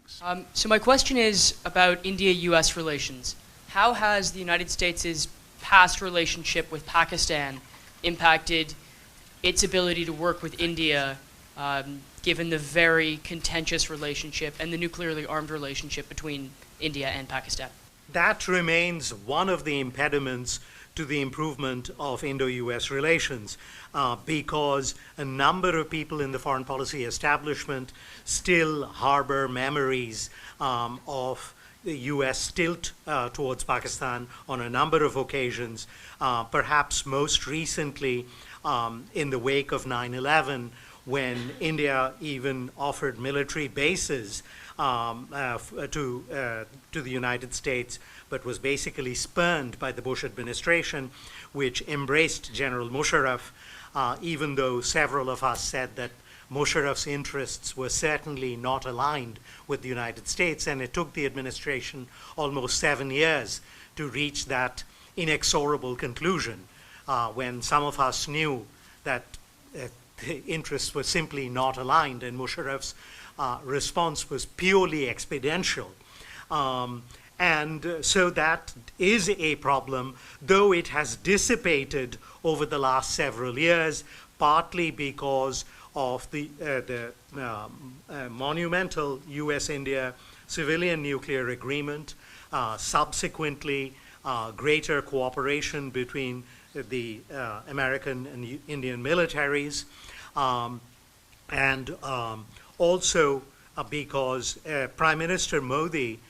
Thanks. So my question is about India-US relations. How has the United States' past relationship with Pakistan impacted its ability to work with India, given the very contentious relationship and the nuclearly armed relationship between India and Pakistan? That remains one of the impediments to the improvement of Indo-US relations, because a number of people in the foreign policy establishment still harbor memories of the US tilt towards Pakistan on a number of occasions, perhaps most recently in the wake of 9/11, when India even offered military bases to the United States, but was basically spurned by the Bush administration, which embraced General Musharraf, even though several of us said that Musharraf's interests were certainly not aligned with the United States, and it took the administration almost 7 years to reach that inexorable conclusion, when some of us knew that the interests were simply not aligned, and Musharraf's response was purely exponential. And so that is a problem, though it has dissipated over the last several years, partly because of the monumental US-India civilian nuclear agreement, subsequently greater cooperation between the American and Indian militaries, and also because Prime Minister Modi,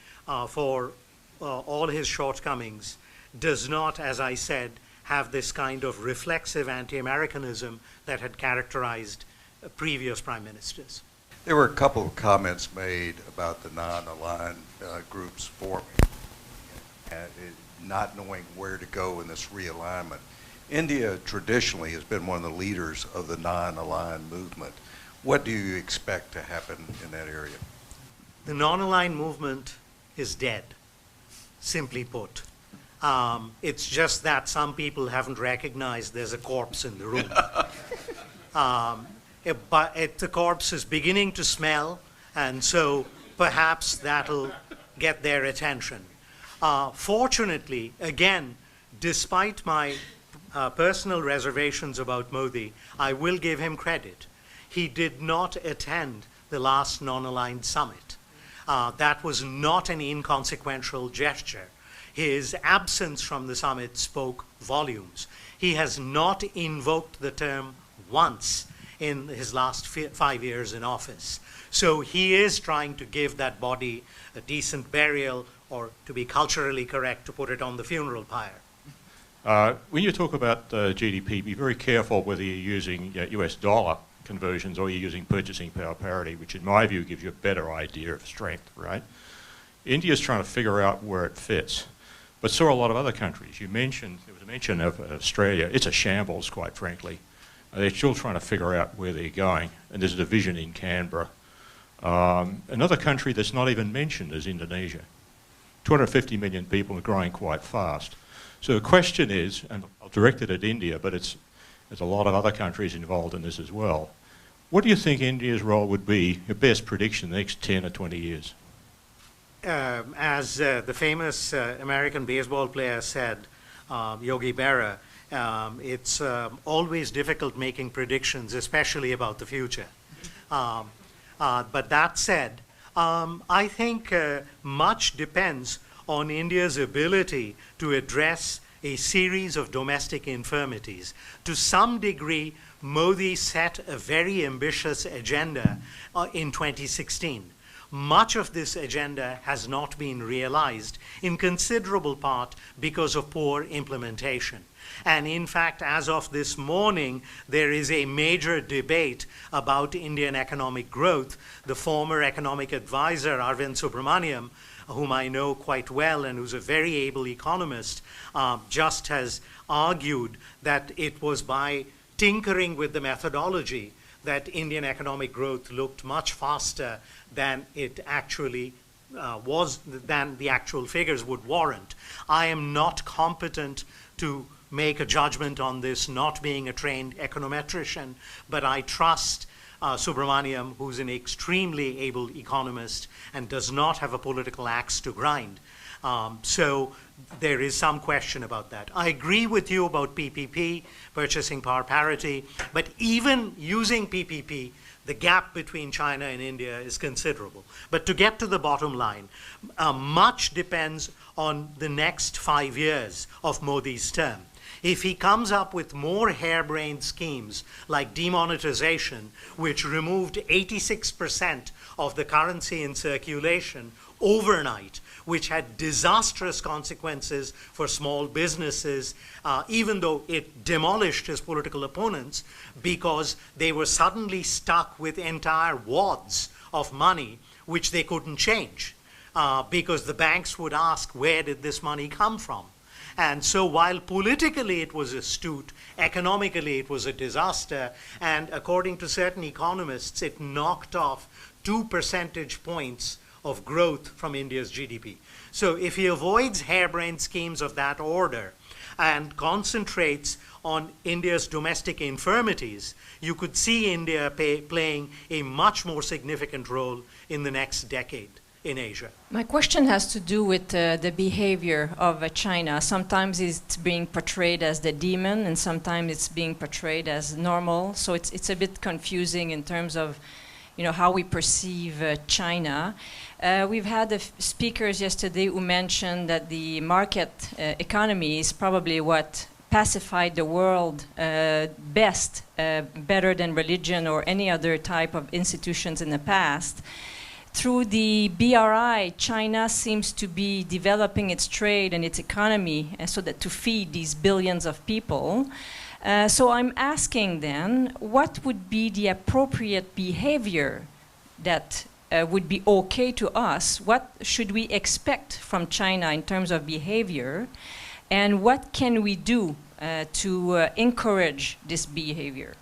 for all his shortcomings, does not, as I said, have this kind of reflexive anti-Americanism that had characterized previous prime ministers. There were a couple of comments made about the non-aligned groups forming and not knowing where to go in this realignment. India traditionally has been one of the leaders of the non-aligned movement. What do you expect to happen in that area? The non-aligned movement is dead, simply put. It's just that some people haven't recognized there's a corpse in the room. But the corpse is beginning to smell, and so perhaps that'll get their attention. Fortunately, again, despite my personal reservations about Modi, I will give him credit. He did not attend the last non-aligned summit. That was not an inconsequential gesture. His absence from the summit spoke volumes. He has not invoked the term once in his last 5 years in office. So he is trying to give that body a decent burial, or to be culturally correct, to put it on the funeral pyre. When you talk about GDP, be very careful whether you're using US dollar conversions or you're using purchasing power parity, which in my view gives you a better idea of strength, right? India's trying to figure out where it fits, but so are a lot of other countries. There was a mention of Australia. It's a shambles, quite frankly. They're still trying to figure out where they're going, and there's a division in Canberra. Another country that's not even mentioned is Indonesia. 250 million people and growing quite fast. So the question is, and I'll direct it at India, but there's a lot of other countries involved in this as well. What do you think India's role would be, your best prediction, the next 10 or 20 years? As the famous American baseball player said, Yogi Berra, it's always difficult making predictions, especially about the future. But that said, I think much depends on India's ability to address a series of domestic infirmities. To some degree, Modi set a very ambitious agenda in 2016. Much of this agenda has not been realized, in considerable part because of poor implementation. And in fact, as of this morning, there is a major debate about Indian economic growth. The former economic advisor, Arvind Subramaniam, whom I know quite well and who's a very able economist, just has argued that it was by tinkering with the methodology that Indian economic growth looked much faster than it actually than the actual figures would warrant. I am not competent to make a judgment on this, not being a trained econometrician, but I trust Subramaniam, who's an extremely able economist and does not have a political axe to grind. So there is some question about that. I agree with you about PPP, purchasing power parity, but even using PPP, the gap between China and India is considerable. But to get to the bottom line, much depends on the next 5 years of Modi's term. If he comes up with more harebrained schemes like demonetization, which removed 86% of the currency in circulation overnight, which had disastrous consequences for small businesses, even though it demolished his political opponents because they were suddenly stuck with entire wads of money which they couldn't change because the banks would ask, where did this money come from? And so while politically it was astute, economically it was a disaster, and according to certain economists, it knocked off 2 percentage points of growth from India's GDP. So if he avoids harebrained schemes of that order and concentrates on India's domestic infirmities, you could see India playing a much more significant role in the next decade in Asia. My question has to do with the behavior of China. Sometimes it's being portrayed as the demon, and sometimes it's being portrayed as normal. So it's a bit confusing in terms of, how we perceive China. We've had the speakers yesterday who mentioned that the market economy is probably what pacified the world best, better than religion or any other type of institutions in the past. Through the BRI, China seems to be developing its trade and its economy so that to feed these billions of people. So I'm asking then, what would be the appropriate behavior that would be okay to us? What should we expect from China in terms of behavior? And what can we do to encourage this behavior?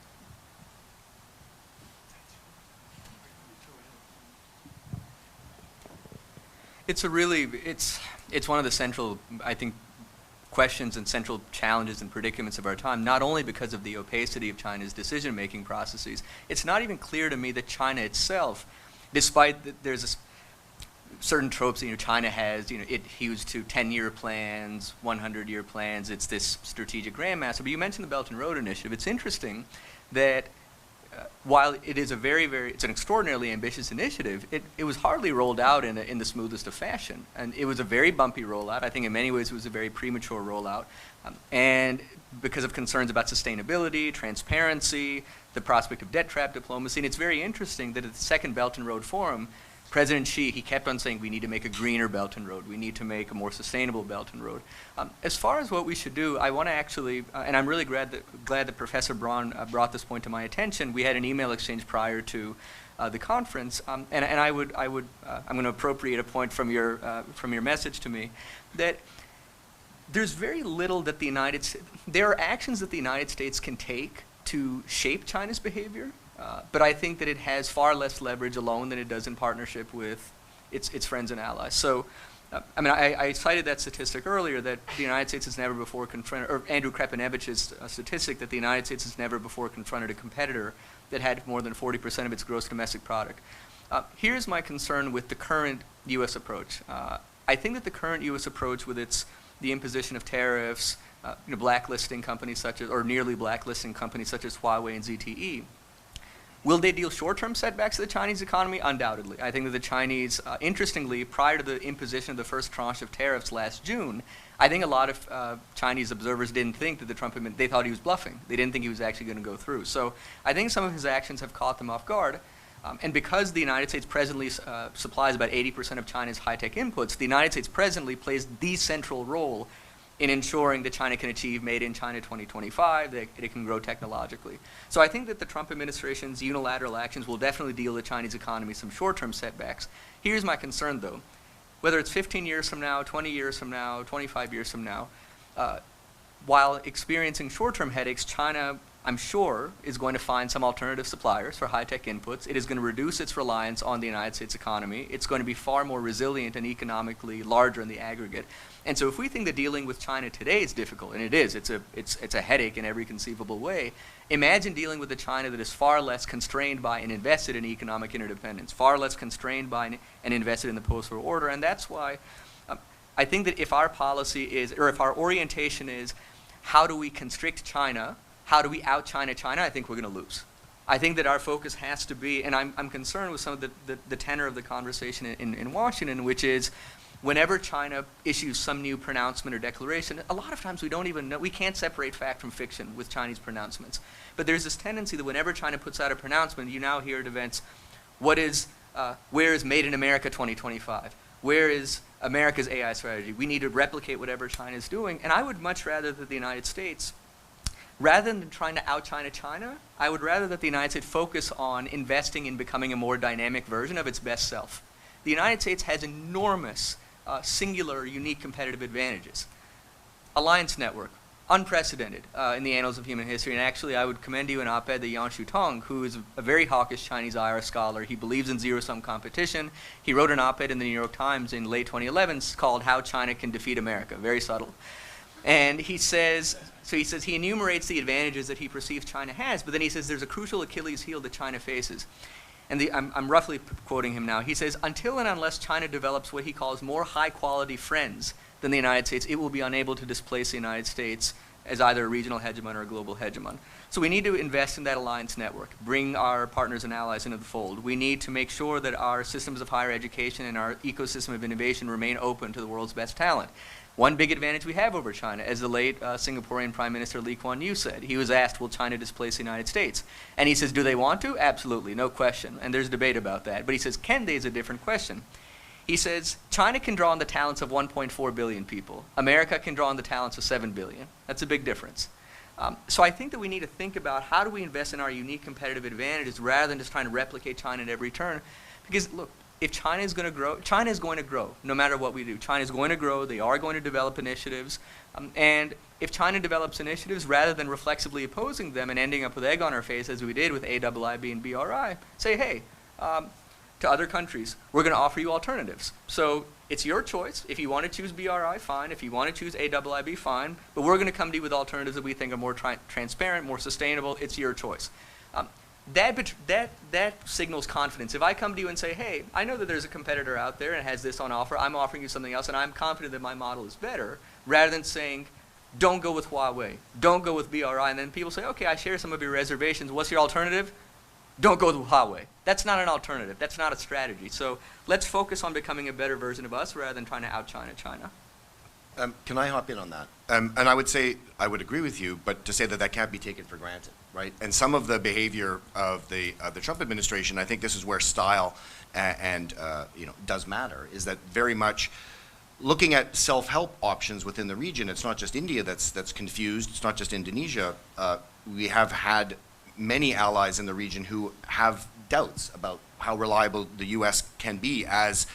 It's one of the central, I think, questions and central challenges and predicaments of our time, not only because of the opacity of China's decision-making processes. It's not even clear to me that China itself, despite that there's certain tropes, China has, it hews to 10-year plans, 100-year plans, it's this strategic grandmaster. But you mentioned the Belt and Road Initiative. It's interesting that while it is it's an extraordinarily ambitious initiative, it was hardly rolled out in the smoothest of fashion. And it was a very bumpy rollout. I think in many ways it was a very premature rollout. And because of concerns about sustainability, transparency, the prospect of debt trap diplomacy. And it's very interesting that at the second Belt and Road Forum, President Xi, he kept on saying we need to make a greener Belt and Road. We need to make a more sustainable Belt and Road. As far as what we should do, I want to actually, and I'm really glad that Professor Bryan brought this point to my attention. We had an email exchange prior to the conference, and I'm going to appropriate a point from your message to me, that there's very little that there are actions that the United States can take to shape China's behavior. But I think that it has far less leverage alone than it does in partnership with its friends and allies. So, I cited that statistic earlier that the United States has never before confronted, or Andrew Krepinevich's statistic that the United States has never before confronted a competitor that had more than 40% of its gross domestic product. Here's my concern with the current U.S. approach. I think that the current U.S. approach with the imposition of tariffs, blacklisting companies such as, or nearly blacklisting companies such as Huawei and ZTE, will they deal short-term setbacks to the Chinese economy? Undoubtedly. I think that the Chinese, interestingly, prior to the imposition of the first tranche of tariffs last June, I think a lot of Chinese observers didn't think that the Trump administration, they thought he was bluffing. They didn't think he was actually going to go through. So I think some of his actions have caught them off guard. And because the United States presently supplies about 80% of China's high-tech inputs, the United States presently plays the central role in ensuring that China can achieve Made in China 2025, that it can grow technologically. So I think that the Trump administration's unilateral actions will definitely deal the Chinese economy some short-term setbacks. Here's my concern, though. Whether it's 15 years from now, 20 years from now, 25 years from now, while experiencing short-term headaches, China I'm sure, is going to find some alternative suppliers for high-tech inputs. It is going to reduce its reliance on the United States economy. It's going to be far more resilient and economically larger in the aggregate. And so if we think that dealing with China today is difficult, and it is, it's a headache in every conceivable way, imagine dealing with a China that is far less constrained by and invested in economic interdependence, far less constrained by and invested in the post-war order. And that's why I think that if our policy is, or if our orientation is, how do we constrict China, how do we out-China China, I think we're going to lose. I think that our focus has to be, and I'm concerned with some of the tenor of the conversation in Washington, which is whenever China issues some new pronouncement or declaration, a lot of times we don't even know, we can't separate fact from fiction with Chinese pronouncements. But there's this tendency that whenever China puts out a pronouncement, you now hear at events, where is Made in America 2025? Where is America's AI strategy? We need to replicate whatever China is doing. And I would much rather that the United States, rather than trying to out-China China, I would rather that the United States focus on investing in becoming a more dynamic version of its best self. The United States has enormous, singular, unique competitive advantages. Alliance network, unprecedented in the annals of human history. And actually, I would commend you an op-ed that Yanshu Tong, who is a very hawkish Chinese IR scholar. He believes in zero-sum competition. He wrote an op-ed in the New York Times in late 2011 called How China Can Defeat America. Very subtle. And he says, he enumerates the advantages that he perceives China has, but then he says there's a crucial Achilles heel that China faces. And I'm roughly quoting him now. He says, until and unless China develops what he calls more high-quality friends than the United States, it will be unable to displace the United States as either a regional hegemon or a global hegemon. So we need to invest in that alliance network, bring our partners and allies into the fold. We need to make sure that our systems of higher education and our ecosystem of innovation remain open to the world's best talent. One big advantage we have over China, as the late Singaporean Prime Minister Lee Kuan Yew said, he was asked, will China displace the United States? And he says, do they want to? Absolutely, no question. And there's debate about that. But he says, can they is a different question. He says, China can draw on the talents of 1.4 billion people. America can draw on the talents of 7 billion. That's a big difference. So I think that we need to think about how do we invest in our unique competitive advantages rather than just trying to replicate China at every turn. Because look, if China is going to grow, China is going to grow no matter what we do. China is going to grow. They are going to develop initiatives. And if China develops initiatives, rather than reflexively opposing them and ending up with egg on our face, as we did with AIIB and BRI, say, hey, to other countries, we're going to offer you alternatives. So it's your choice. If you want to choose BRI, fine. If you want to choose AIIB, fine. But we're going to come to you with alternatives that we think are more transparent, more sustainable. It's your choice. That signals confidence. If I come to you and say, hey, I know that there's a competitor out there and has this on offer, I'm offering you something else, and I'm confident that my model is better, rather than saying, don't go with Huawei, don't go with BRI, and then people say, okay, I share some of your reservations, what's your alternative? Don't go with Huawei. That's not an alternative. That's not a strategy. So let's focus on becoming a better version of us rather than trying to out-China China. Can I hop in on that? And I would say, I would agree with you, but to say that that can't be taken for granted, right? And some of the behavior of the Trump administration, I think this is where style and does matter, is that very much looking at self-help options within the region. It's not just India that's confused. It's not just Indonesia. We have had many allies in the region who have doubts about how reliable the U.S. can be as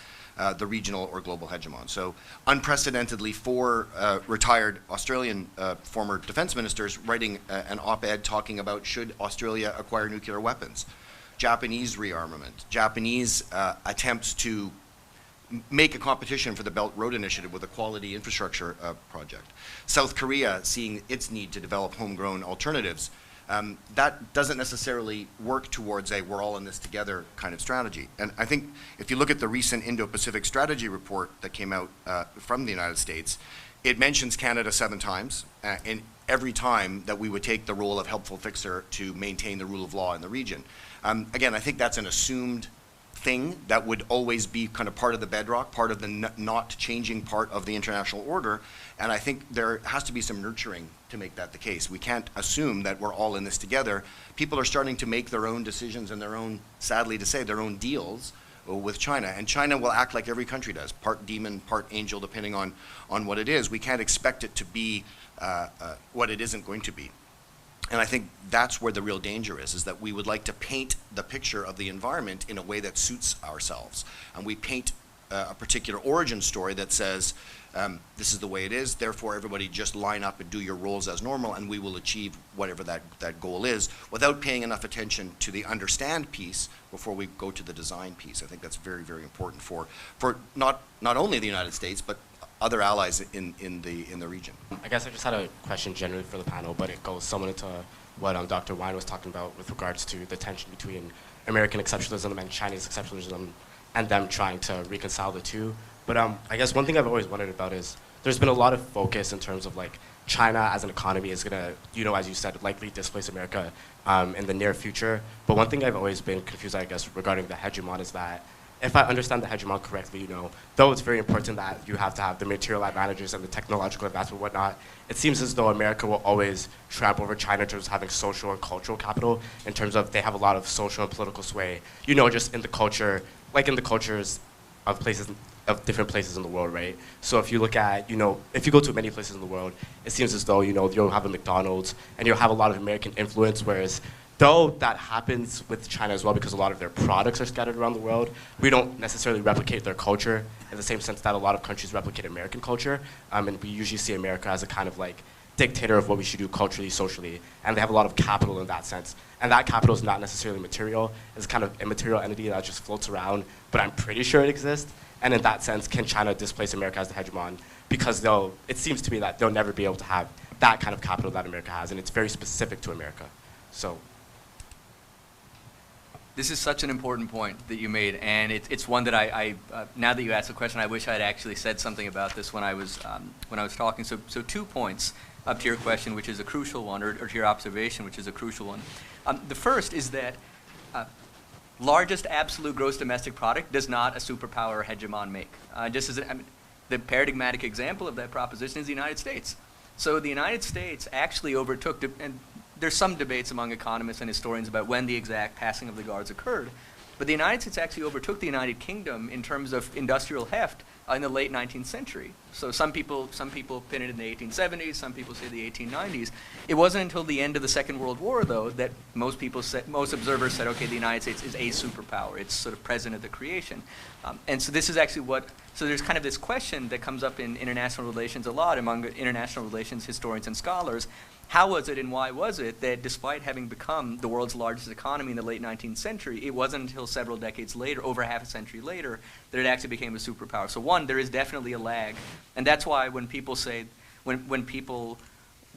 the regional or global hegemon. So unprecedentedly, four retired Australian former defense ministers writing an op-ed talking about should Australia acquire nuclear weapons, Japanese rearmament, Japanese attempts to make a competition for the Belt Road Initiative with a quality infrastructure project, South Korea seeing its need to develop homegrown alternatives. That doesn't necessarily work towards a we're all in this together kind of strategy. And I think if you look at the recent Indo-Pacific strategy report that came out from the United States, it mentions Canada 7 times, and every time that we would take the role of helpful fixer to maintain the rule of law in the region. Again, I think that's an assumed thing that would always be kind of part of the bedrock, part of the not changing part of the international order. And I think there has to be some nurturing to make that the case. We can't assume that we're all in this together. People are starting to make their own decisions and their own, sadly to say, their own deals with China. And China will act like every country does, part demon, part angel, depending on what it is. We can't expect it to be what it isn't going to be. And I think that's where the real danger is that we would like to paint the picture of the environment in a way that suits ourselves. And we paint a particular origin story that says, this is the way it is, therefore everybody just line up and do your roles as normal and we will achieve whatever that goal is, without paying enough attention to the understand piece before we go to the design piece. I think that's very, very important for not only the United States, but other allies in the region. I guess I just had a question generally for the panel, but it goes somewhat into what Dr. Wyne was talking about with regards to the tension between American exceptionalism and Chinese exceptionalism and them trying to reconcile the two. But I guess one thing I've always wondered about is there's been a lot of focus in terms of like China as an economy is gonna, as you said, likely displace America in the near future. But one thing I've always been confused, I guess, regarding the hegemon is that if I understand the hegemon correctly, though it's very important that you have to have the material advantages and the technological advancement and whatnot, it seems as though America will always trample over China in terms of having social and cultural capital, in terms of they have a lot of social and political sway, just in the culture, like in the cultures of different places in the world, right? So if you look at, if you go to many places in the world, it seems as though, you'll have a McDonald's and you'll have a lot of American influence, whereas though that happens with China as well because a lot of their products are scattered around the world, we don't necessarily replicate their culture in the same sense that a lot of countries replicate American culture. And we usually see America as a kind of like dictator of what we should do culturally, socially, and they have a lot of capital in that sense. And that capital is not necessarily material. It's a kind of immaterial entity that just floats around, but I'm pretty sure it exists. And in that sense, can China displace America as the hegemon? Because it seems to me that they'll never be able to have that kind of capital that America has, and it's very specific to America. So. This is such an important point that you made, and it's one that I now that you asked the question, I wish I had actually said something about this when I was talking. So 2 points up to your question, which is a crucial one, or to your observation, which is a crucial one. The first is that largest absolute gross domestic product does not a superpower or hegemon make. Just as the paradigmatic example of that proposition is the United States. So the United States actually overtook, and there's some debates among economists and historians about when the exact passing of the guards occurred, but the United States actually overtook the United Kingdom in terms of industrial heft in the late 19th century. So some people pin it in the 1870s, some people say the 1890s. It wasn't until the end of the Second World War, though, that most observers said, okay, the United States is a superpower. It's sort of present at the creation. And so this is actually so there's kind of this question that comes up in international relations a lot among international relations historians and scholars. How was it and why was it that despite having become the world's largest economy in the late 19th century, it wasn't until several decades later, over half a century later, that it actually became a superpower? So one, there is definitely a lag. And that's why when people say, when people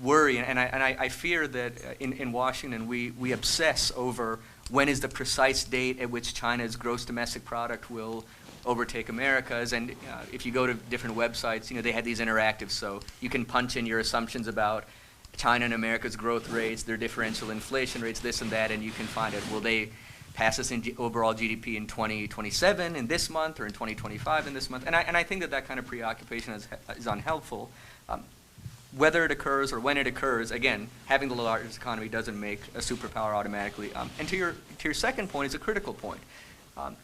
worry, and I fear that in Washington we obsess over when is the precise date at which China's gross domestic product will overtake America's, and if you go to different websites, they have these interactives, so you can punch in your assumptions about China and America's growth rates, their differential inflation rates, this and that, and you can find it. Will they pass us in overall GDP in 2027 in this month, or in 2025 in this month? And I think that kind of preoccupation is unhelpful. Whether it occurs or when it occurs, again, having the largest economy doesn't make a superpower automatically. And to your second point is a critical point.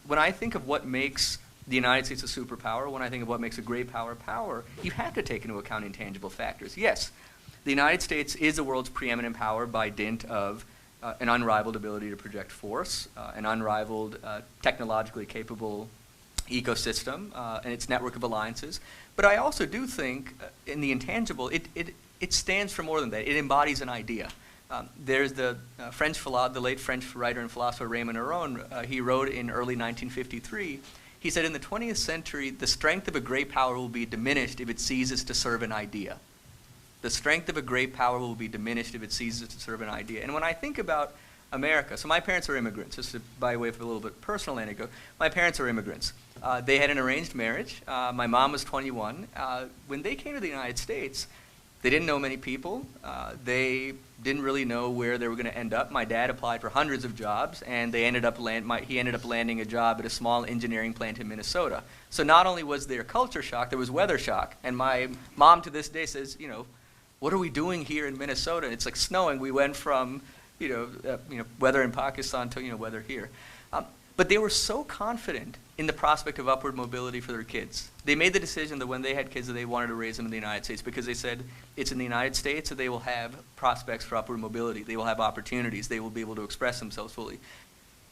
When I think of what makes the United States a superpower, when I think of what makes a great power, you have to take into account intangible factors. Yes, the United States is the world's preeminent power by dint of an unrivaled ability to project force, an unrivaled technologically capable ecosystem, and its network of alliances. But I also do think in the intangible, it stands for more than that. It embodies an idea. There's the late French writer and philosopher Raymond Aron. He wrote in early 1953, he said, in the 20th century, the strength of a great power will be diminished if it ceases to serve an idea. The strength of a great power will be diminished if it ceases to serve an idea. And when I think about America, so my parents are immigrants, just by way of a little bit personal anecdote. My parents are immigrants. They had an arranged marriage. My mom was 21. When they came to the United States, they didn't know many people. They didn't really know where they were going to end up. My dad applied for hundreds of jobs, and he ended up landing a job at a small engineering plant in Minnesota. So not only was there culture shock, there was weather shock. And my mom to this day says, what are we doing here in Minnesota? It's like snowing. We went from weather in Pakistan to weather here. But they were so confident in the prospect of upward mobility for their kids. They made the decision that when they had kids that they wanted to raise them in the United States, because they said it's in the United States that they will have prospects for upward mobility. They will have opportunities. They will be able to express themselves fully.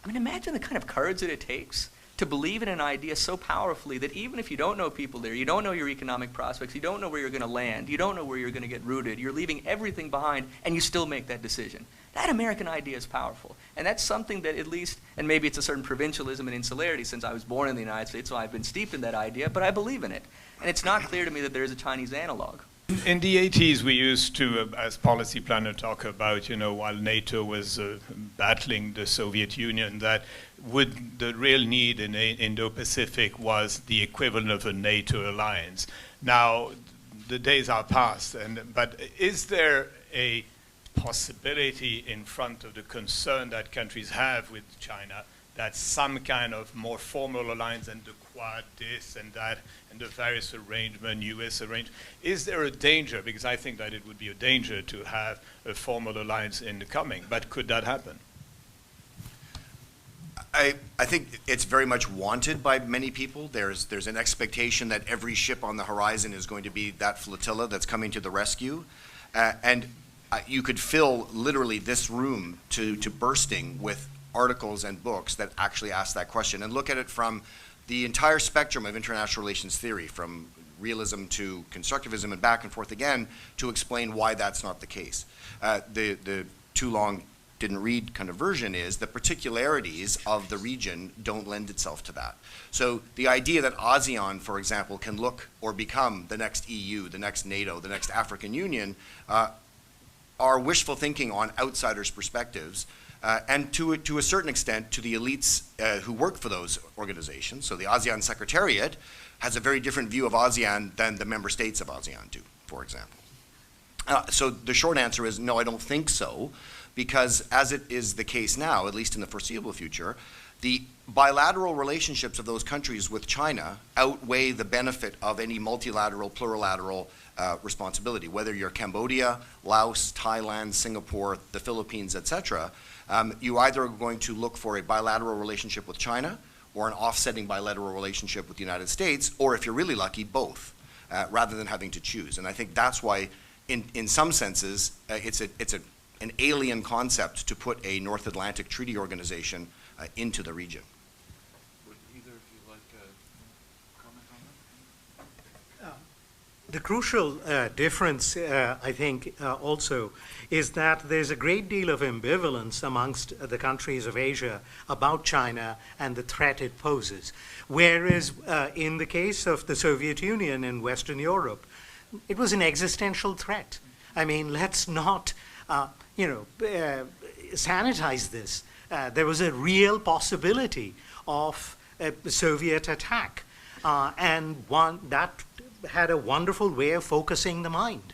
I mean, imagine the kind of courage that it takes to believe in an idea so powerfully that even if you don't know people there, you don't know your economic prospects, you don't know where you're going to land, you don't know where you're going to get rooted, you're leaving everything behind, and you still make that decision. That American idea is powerful. And that's something that at least, and maybe it's a certain provincialism and insularity since I was born in the United States, so I've been steeped in that idea, but I believe in it. And it's not clear to me that there is a Chinese analog. In the 80s, we used to, as policy planner, talk about, while NATO was battling the Soviet Union, that the real need in Indo-Pacific was the equivalent of a NATO alliance. Now, the days are past, but is there a possibility in front of the concern that countries have with China that some kind of more formal alliance and the Quad this and that and the various arrangement, US arrangement, is there a danger? Because I think that it would be a danger to have a formal alliance in the coming, but could that happen? I think it's very much wanted by many people. There's an expectation that every ship on the horizon is going to be that flotilla that's coming to the rescue. You could fill literally this room to bursting with articles and books that actually ask that question and look at it from the entire spectrum of international relations theory, from realism to constructivism and back and forth again, to explain why that's not the case. The too long didn't read kind of version is the particularities of the region don't lend itself to that. So the idea that ASEAN, for example, can look or become the next EU, the next NATO, the next African Union, are wishful thinking on outsiders' perspectives, and to a certain extent to the elites who work for those organizations. So the ASEAN Secretariat has a very different view of ASEAN than the member states of ASEAN do, for example. So the short answer is no, I don't think so, because as it is the case now, at least in the foreseeable future, the bilateral relationships of those countries with China outweigh the benefit of any multilateral, plurilateral responsibility. Whether you're Cambodia, Laos, Thailand, Singapore, the Philippines, etc., you either are going to look for a bilateral relationship with China or an offsetting bilateral relationship with the United States, or if you're really lucky, both, rather than having to choose. And I think that's why, in some senses, it's an alien concept to put a North Atlantic Treaty Organization into the region. Would either of you like to comment on that? The crucial difference, I think, also is that there's a great deal of ambivalence amongst the countries of Asia about China and the threat it poses. Whereas in the case of the Soviet Union and Western Europe, it was an existential threat. I mean, let's not, sanitize this. There was a real possibility of a Soviet attack, and one that had a wonderful way of focusing the mind.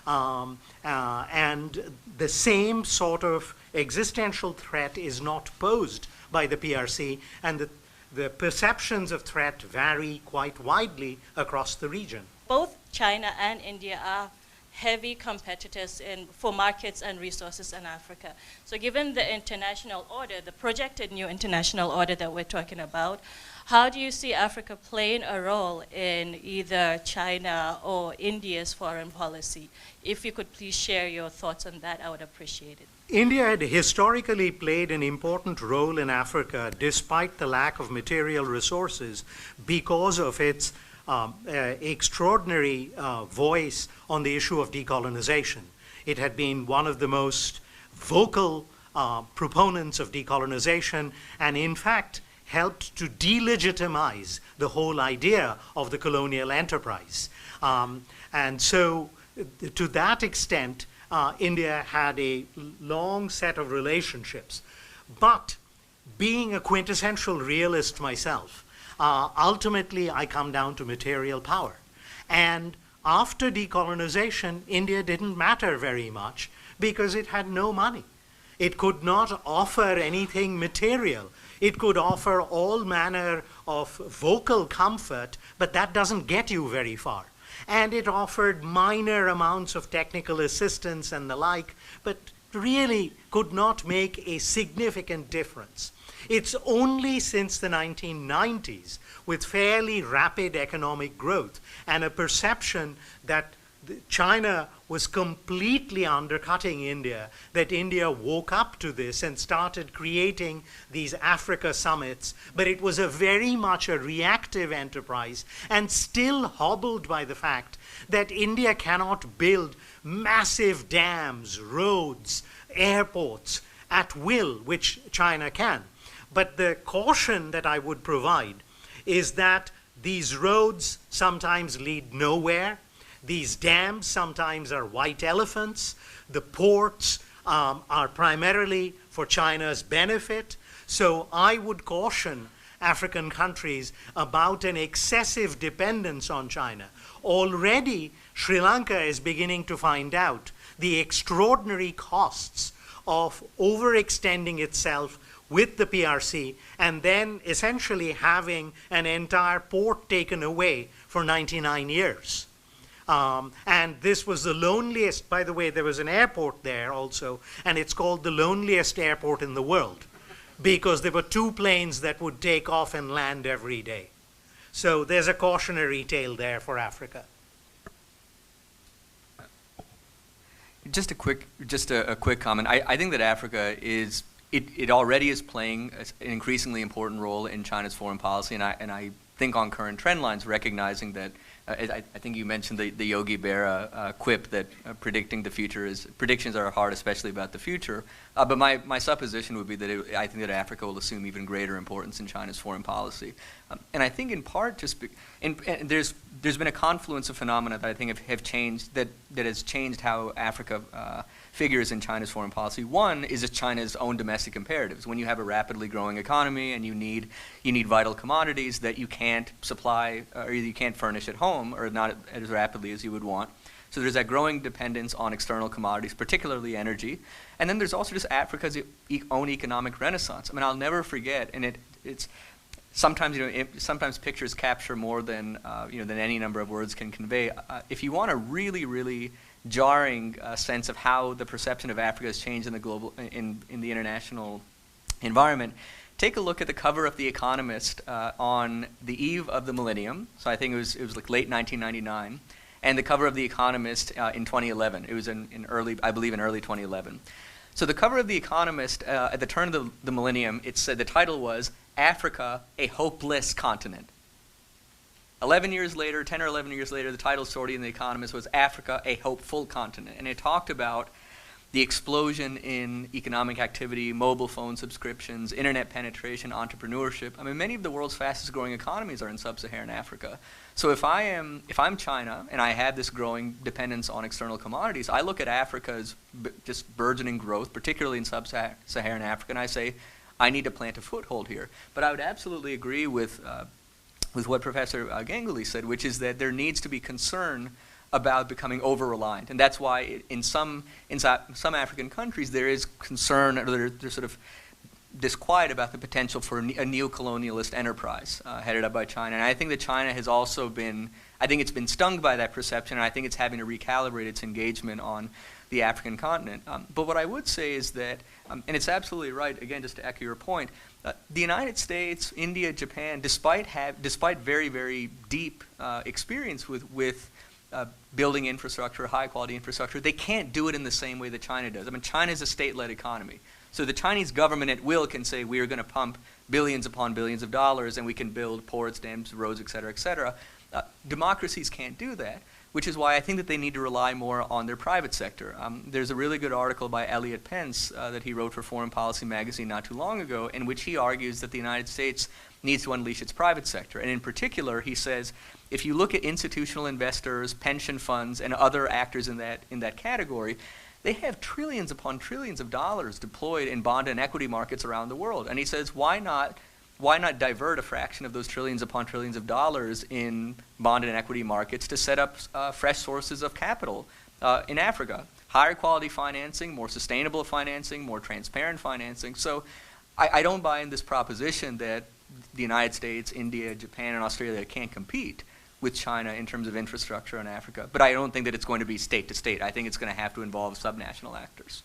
And the same sort of existential threat is not posed by the PRC, and the perceptions of threat vary quite widely across the region. Both China and India are heavy competitors for markets and resources in Africa. So given the international order, the projected new international order that we're talking about, how do you see Africa playing a role in either China or India's foreign policy? If you could please share your thoughts on that, I would appreciate it. India had historically played an important role in Africa despite the lack of material resources because of its extraordinary voice on the issue of decolonization. It had been one of the most vocal proponents of decolonization, and in fact helped to delegitimize the whole idea of the colonial enterprise. And so to that extent, India had a long set of relationships. But being a quintessential realist myself, ultimately I come down to material power. And after decolonization, India didn't matter very much because it had no money. It could not offer anything material. It could offer all manner of vocal comfort, but that doesn't get you very far. And it offered minor amounts of technical assistance and the like, but really could not make a significant difference. It's only since the 1990s, with fairly rapid economic growth and a perception that China was completely undercutting India, that India woke up to this and started creating these Africa summits, but it was very much a reactive enterprise and still hobbled by the fact that India cannot build massive dams, roads, airports at will, which China can. But the caution that I would provide is that these roads sometimes lead nowhere. These dams sometimes are white elephants. The ports are primarily for China's benefit. So I would caution African countries about an excessive dependence on China. Already, Sri Lanka is beginning to find out the extraordinary costs of overextending itself with the PRC and then essentially having an entire port taken away for 99 years. And this was the loneliest, by the way, there was an airport there also, and it's called the loneliest airport in the world because there were 2 planes that would take off and land every day. So there's a cautionary tale there for Africa. Just a quick comment. I think that Africa is, it already is playing an increasingly important role in China's foreign policy, and I think on current trend lines, recognizing that I think you mentioned the Yogi Berra quip that predictions are hard, especially about the future. But my supposition would be that I think that Africa will assume even greater importance in China's foreign policy. And I think in part there's been a confluence of phenomena that I think have changed, that has changed how Africa figures in China's foreign policy. One is China's own domestic imperatives. When you have a rapidly growing economy and you need vital commodities that you can't supply or you can't furnish at home, or not as rapidly as you would want. So there's that growing dependence on external commodities, particularly energy. And then there's also just Africa's own economic renaissance. I mean, I'll never forget, and it's sometimes, sometimes pictures capture more than than any number of words can convey. If you want a really, really jarring sense of how the perception of Africa has changed in the global, in the international environment, take a look at the cover of The Economist on the eve of the millennium. So I think it was like late 1999, and the cover of The Economist in 2011. It was in early 2011. So the cover of The Economist at the turn of the millennium, it said the title was "Africa, a Hopeless Continent." 11 years later, 10 or 11 years later, the title story in The Economist was "Africa, a Hopeful Continent." And it talked about the explosion in economic activity, mobile phone subscriptions, internet penetration, entrepreneurship. I mean, many of the world's fastest growing economies are in sub-Saharan Africa. So if I'm China and I have this growing dependence on external commodities, I look at Africa's just burgeoning growth, particularly in sub-Saharan Africa, and I say, I need to plant a foothold here. But I would absolutely agree with what Professor Ganguly said, which is that there needs to be concern about becoming over-reliant. And that's why in some African countries there is concern, or there's sort of disquiet about the potential for a neo-colonialist enterprise headed up by China. And I think that China has also been, I think it's been stung by that perception, and I think it's having to recalibrate its engagement on the African continent. But what I would say is that, and it's absolutely right, again, just to echo your point, the United States, India, Japan, despite very, very deep experience with building infrastructure, high-quality infrastructure, they can't do it in the same way that China does. I mean, China is a state-led economy. So the Chinese government at will can say, we are going to pump billions upon billions of dollars, and we can build ports, dams, roads, et cetera, et cetera. Democracies can't do that, which is why I think that they need to rely more on their private sector. There's a really good article by Elliot Pence that he wrote for Foreign Policy magazine not too long ago, in which he argues that the United States needs to unleash its private sector. And in particular, he says, if you look at institutional investors, pension funds, and other actors in that category, they have trillions upon trillions of dollars deployed in bond and equity markets around the world. And he says, why not divert a fraction of those trillions upon trillions of dollars in bond and equity markets to set up fresh sources of capital in Africa? Higher quality financing, more sustainable financing, more transparent financing. So I don't buy in this proposition that the United States, India, Japan, and Australia can't compete with China in terms of infrastructure in Africa. But I don't think that it's going to be state to state. I think it's going to have to involve subnational actors.